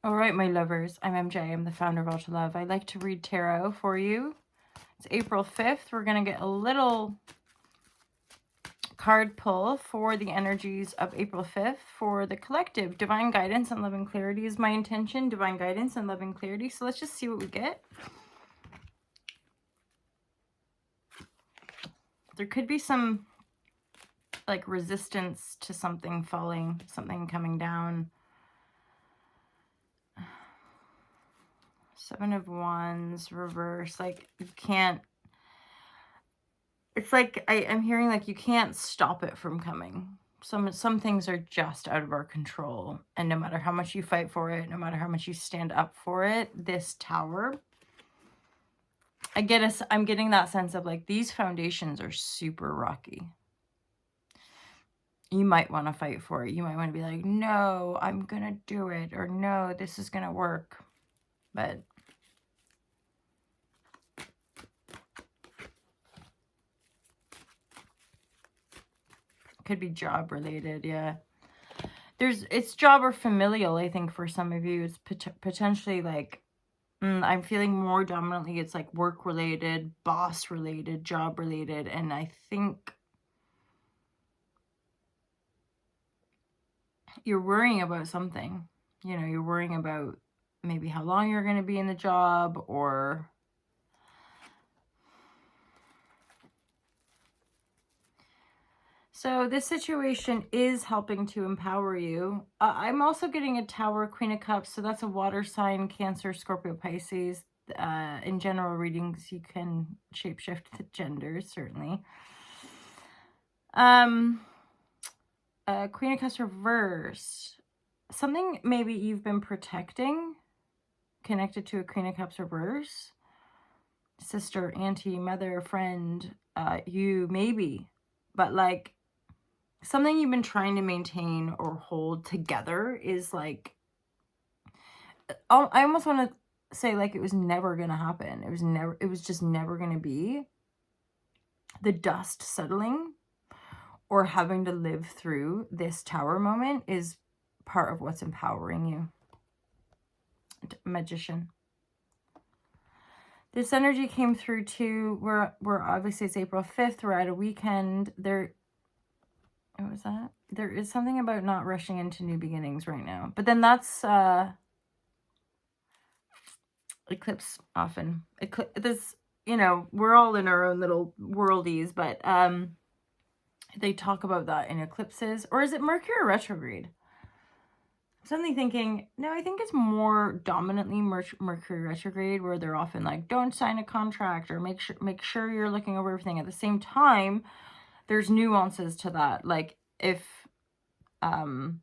All right, my lovers, I'm MJ. I'm the founder of Ultra Love. I like to read tarot for you. It's April 5th. We're going to get a little card pull for the energies of April 5th for the collective. Divine guidance and love and clarity is my intention. Divine guidance and love and clarity. So let's just see what we get. There could be some like resistance to something falling, something coming down. Seven of Wands, reverse. Like you can't, it's like I'm hearing like you can't stop it from coming. Some things are just out of our control. And no matter how much you fight for it, no matter how much you stand up for it, this Tower, I'm getting that sense of like these foundations are super rocky. You might want to fight for it. You might want to be like, no, I'm going to do it. Or no, this is going to work. But could be job related. Yeah. It's job or familial, I think, for some of you. It's potentially like, I'm feeling more dominantly it's like work related, boss related, job related. And I think you're worrying about something. You know, you're worrying about maybe how long you're going to be in the job, or so this situation is helping to empower you. I'm also getting a Tower, Queen of Cups. So that's a water sign, Cancer, Scorpio, Pisces. In general readings, you can shapeshift the genders, certainly. Queen of Cups reverse. Something maybe you've been protecting, connected to a Queen of Cups reverse. Sister, auntie, mother, friend, you maybe. But like something you've been trying to maintain or hold together is like, I almost want to say like it was never going to happen. It was just never going to be. The dust settling or having to live through this Tower moment is part of what's empowering you. Magician. This energy came through too. We're obviously it's April 5th. We're at a weekend. What was that? There is something about not rushing into new beginnings right now. But then that's eclipse often. This, you know, we're all in our own little worldies, but they talk about that in eclipses. Or is it Mercury retrograde? I'm suddenly thinking, no, I think it's more dominantly Mercury retrograde, where they're often like, don't sign a contract, or make sure you're looking over everything. At the same time, there's nuances to that. Like if it's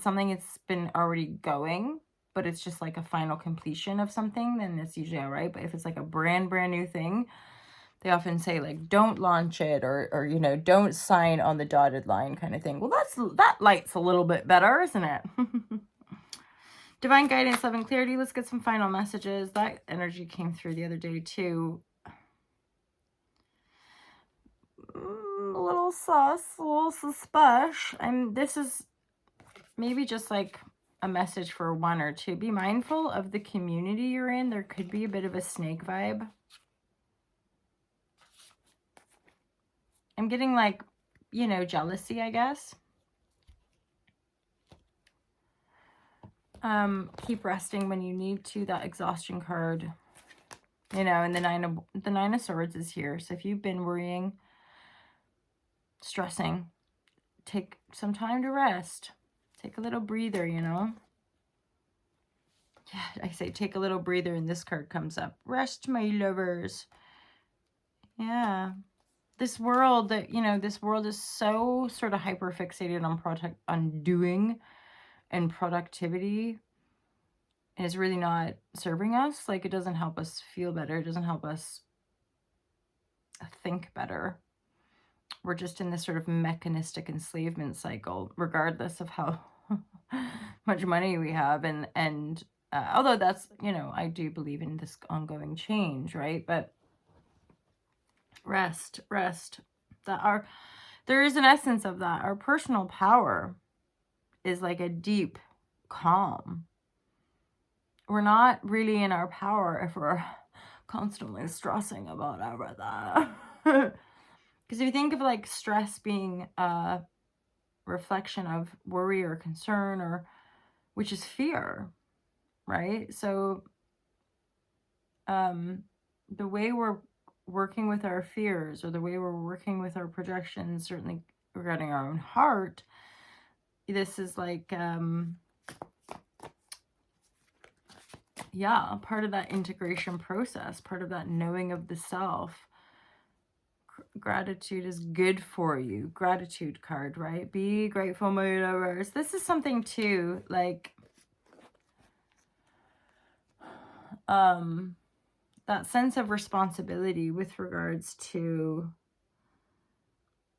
something it's been already going, but it's just like a final completion of something, then it's usually all right. But if it's like a brand new thing, they often say like, don't launch it, or you know, don't sign on the dotted line kind of thing. Well, that light's a little bit better, isn't it? Divine guidance, love, and clarity. Let's get some final messages. That energy came through the other day too. A little sus, a little suspicious. And this is maybe just like a message for one or two. Be mindful of the community you're in. There could be a bit of a snake vibe. I'm getting like, you know, jealousy, I guess. Keep resting when you need to. That exhaustion card, you know, and the Nine of Swords is here. So if you've been worrying, stressing, take some time to rest. Take a little breather, you know. Yeah, I say take a little breather, and this card comes up. Rest, my lovers. Yeah. This world that, you know, this world is so sort of hyper fixated on doing and productivity. And it's really not serving us. Like, it doesn't help us feel better. It doesn't help us think better. We're just in this sort of mechanistic enslavement cycle, regardless of how much money we have. And although that's, you know, I do believe in this ongoing change, right? But rest. There is an essence of that. Our personal power is like a deep calm. We're not really in our power if we're constantly stressing about everything. Because if you think of like stress being a reflection of worry or concern, or which is fear, right? So the way we're working with our fears, or the way we're working with our projections, certainly regarding our own heart, this is like yeah, part of that integration process, part of that knowing of the self. Gratitude is good for you. Gratitude card, right? Be grateful, my universe. This is something too, like that sense of responsibility with regards to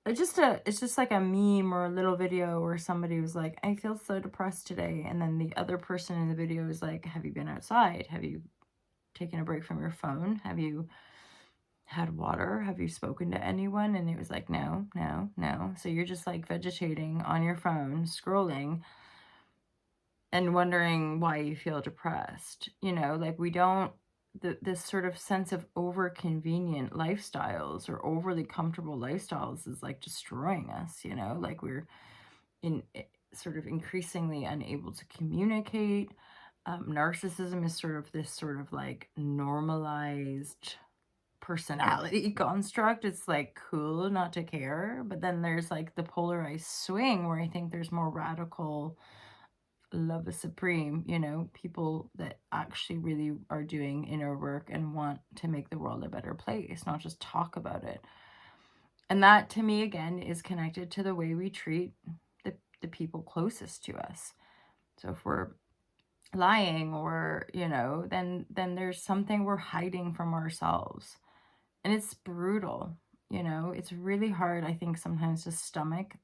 it's just like a meme or a little video where somebody was like, I feel so depressed today, and then the other person in the video is like, have you been outside? Have you taken a break from your phone? Have you had water? Have you spoken to anyone? And it was like, no, no, no. So you're just like vegetating on your phone, scrolling, and wondering why you feel depressed. You know, like we don't, this sort of sense of over convenient lifestyles or overly comfortable lifestyles is like destroying us, you know, like we're in sort of increasingly unable to communicate. Narcissism is sort of this sort of like normalized personality construct. It's like cool not to care, but then there's like the polarized swing where I think there's more radical love is supreme, you know, people that actually really are doing inner work and want to make the world a better place, not just talk about it. And that to me again is connected to the way we treat the people closest to us. So if we're lying, or you know, then there's something we're hiding from ourselves. And it's brutal, you know, it's really hard, I think, sometimes to stomach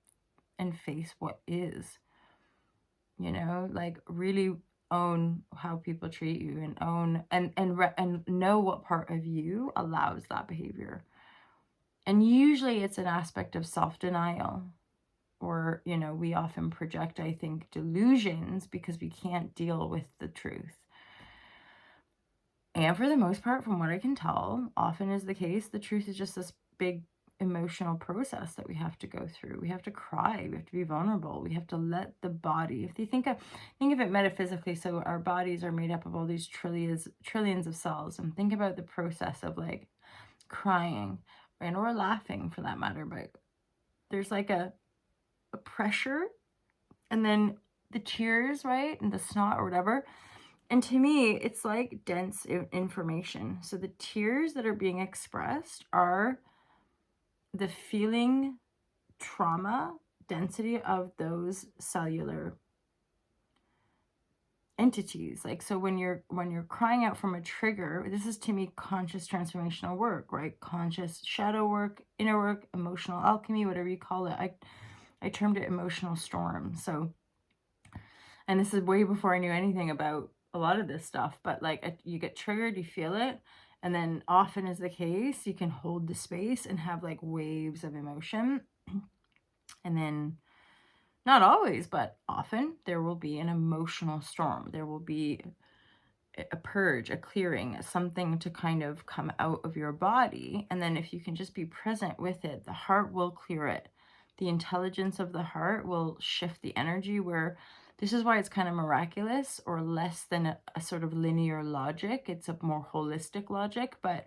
and face what is, you know, like really own how people treat you, and own and know what part of you allows that behavior. And usually it's an aspect of self-denial, or, you know, we often project, I think, delusions because we can't deal with the truth. And for the most part, from what I can tell, often is the case, the truth is just this big emotional process that we have to go through. We have to cry, we have to be vulnerable, we have to let the body, if you think of it metaphysically, so our bodies are made up of all these trillions of cells, and think about the process of like crying, and or laughing for that matter, but there's like a pressure, and then the tears, right, and the snot or whatever. And to me, it's like dense information. So the tears that are being expressed are the feeling trauma density of those cellular entities. Like, so when you're crying out from a trigger, this is to me conscious transformational work, right? Conscious shadow work, inner work, emotional alchemy, whatever you call it. I termed it emotional storm. So, and this is way before I knew anything about a lot of this stuff, but like you get triggered, you feel it, and then often is the case, you can hold the space and have like waves of emotion. And then not always, but often there will be an emotional storm. There will be a purge, a clearing, something to kind of come out of your body. And then if you can just be present with it, the heart will clear it. The intelligence of the heart will shift the energy, where this is why it's kind of miraculous, or less than a sort of linear logic. It's a more holistic logic, but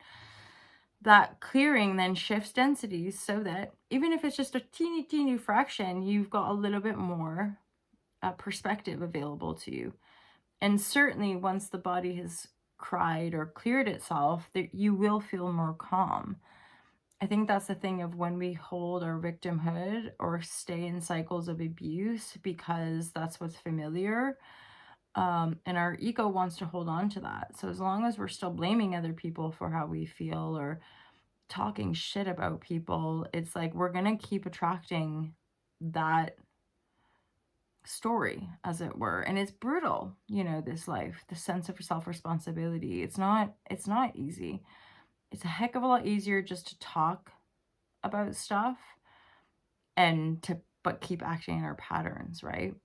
that clearing then shifts densities so that even if it's just a teeny fraction, you've got a little bit more perspective available to you. And certainly once the body has cried or cleared itself, that you will feel more calm. I think that's the thing of when we hold our victimhood or stay in cycles of abuse because that's what's familiar. And our ego wants to hold on to that. So as long as we're still blaming other people for how we feel, or talking shit about people, it's like we're going to keep attracting that story, as it were. And it's brutal, you know, this life, the sense of self-responsibility. It's not easy. It's a heck of a lot easier just to talk about stuff but keep acting in our patterns, right?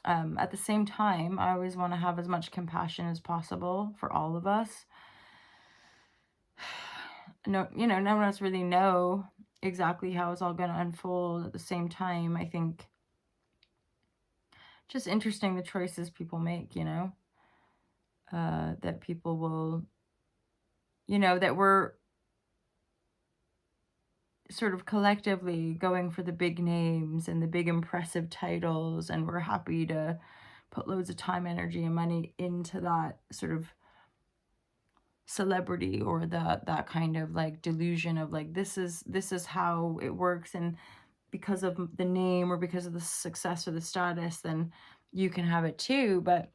At the same time, I always want to have as much compassion as possible for all of us. No, none of us really know exactly how it's all going to unfold. At the same time, I think just interesting the choices people make, that people will, that we're sort of collectively going for the big names and the big impressive titles, and we're happy to put loads of time, energy, and money into that sort of celebrity, or that kind of like delusion of like this is how it works, and because of the name or because of the success or the status, then you can have it too. But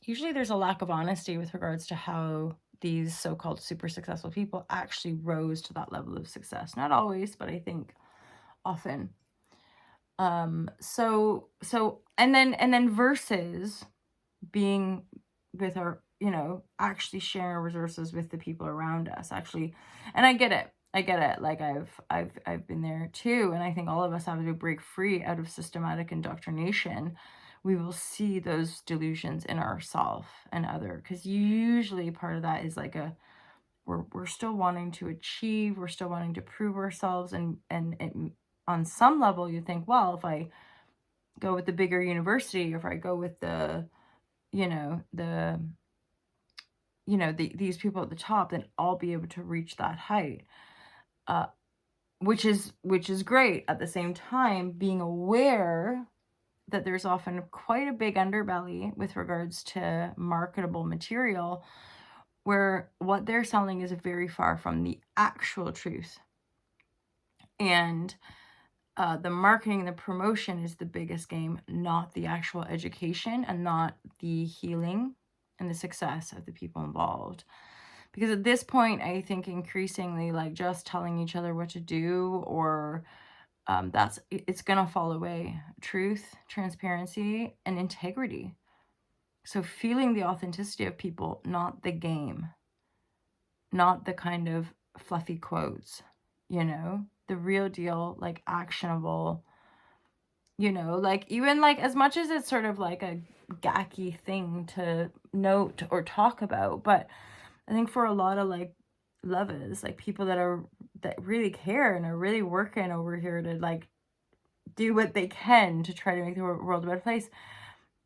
usually there's a lack of honesty with regards to how these so-called super successful people actually rose to that level of success. Not always, but I think often. So and then versus being with our, actually sharing our resources with the people around us, actually. And I get it. Like I've been there too. And I think all of us have to break free out of systematic indoctrination. We will see those delusions in ourselves and other, because usually part of that is like we're still wanting to achieve, we're still wanting to prove ourselves, and it, on some level you think, well, if I go with the bigger university, or if I go with these people at the top, then I'll be able to reach that height, which is great. At the same time, being aware that there's often quite a big underbelly with regards to marketable material, where what they're selling is very far from the actual truth. And the marketing, the promotion is the biggest game, not the actual education, and not the healing and the success of the people involved. Because at this point, I think increasingly, like just telling each other what to do, or it's gonna fall away. Truth, transparency, and integrity. So feeling the authenticity of people, not the game, not the kind of fluffy quotes, the real deal, like actionable, like even like as much as it's sort of like a gacky thing to note or talk about, but I think for a lot of like lovers, like people that really care and are really working over here to like do what they can to try to make the world a better place,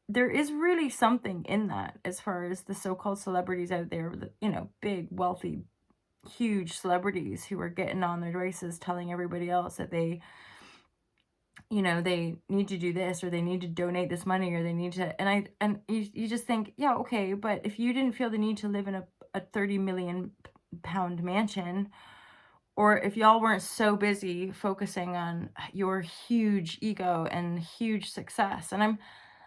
there is really something in that, as far as the so-called celebrities out there, big, wealthy, huge celebrities who are getting on their devices telling everybody else that they need to do this, or they need to donate this money, or they need to, and you just think, yeah, okay, but if you didn't feel the need to live in a 30 million pound mansion, or if y'all weren't so busy focusing on your huge ego and huge success, and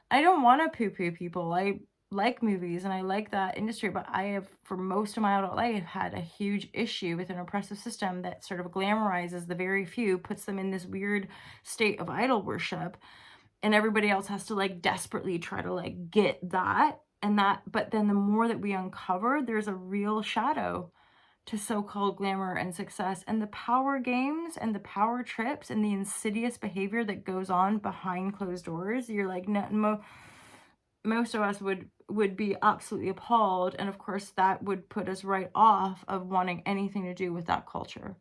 I don't want to poo-poo people. I like movies and I like that industry, but I have, for most of my adult life, had a huge issue with an oppressive system that sort of glamorizes the very few, puts them in this weird state of idol worship, and everybody else has to like desperately try to like get that and that. But then the more that we uncover, there's a real shadow to so-called glamour and success, and the power games and the power trips and the insidious behavior that goes on behind closed doors. You're like, no, most of us would be absolutely appalled, and of course that would put us right off of wanting anything to do with that culture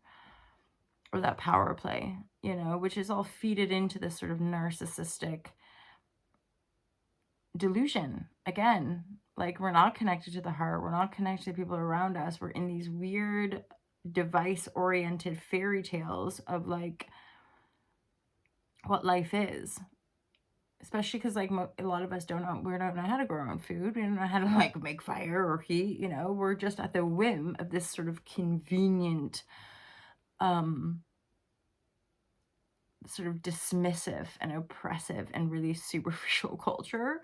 or that power play, which is all feeded into this sort of narcissistic delusion. Again, like, we're not connected to the heart, we're not connected to people around us, we're in these weird device-oriented fairy tales of like what life is. Especially because like a lot of us we don't know how to grow our own food, we don't know how to like make fire or heat, we're just at the whim of this sort of convenient sort of dismissive and oppressive and really superficial culture.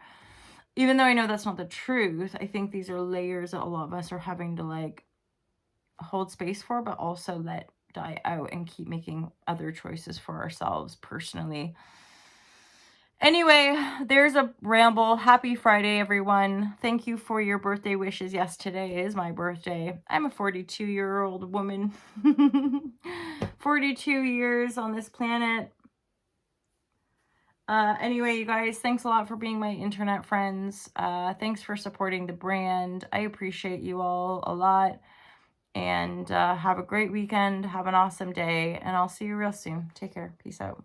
Even though I know that's not the truth, I think these are layers that a lot of us are having to like hold space for, but also let die out and keep making other choices for ourselves personally. Anyway, there's a ramble. Happy Friday, everyone. Thank you for your birthday wishes. Yes, today is my birthday. I'm a 42-year-old woman. 42 years on this planet. Anyway, you guys, thanks a lot for being my internet friends. Thanks for supporting the brand. I appreciate you all a lot. And have a great weekend. Have an awesome day. And I'll see you real soon. Take care. Peace out.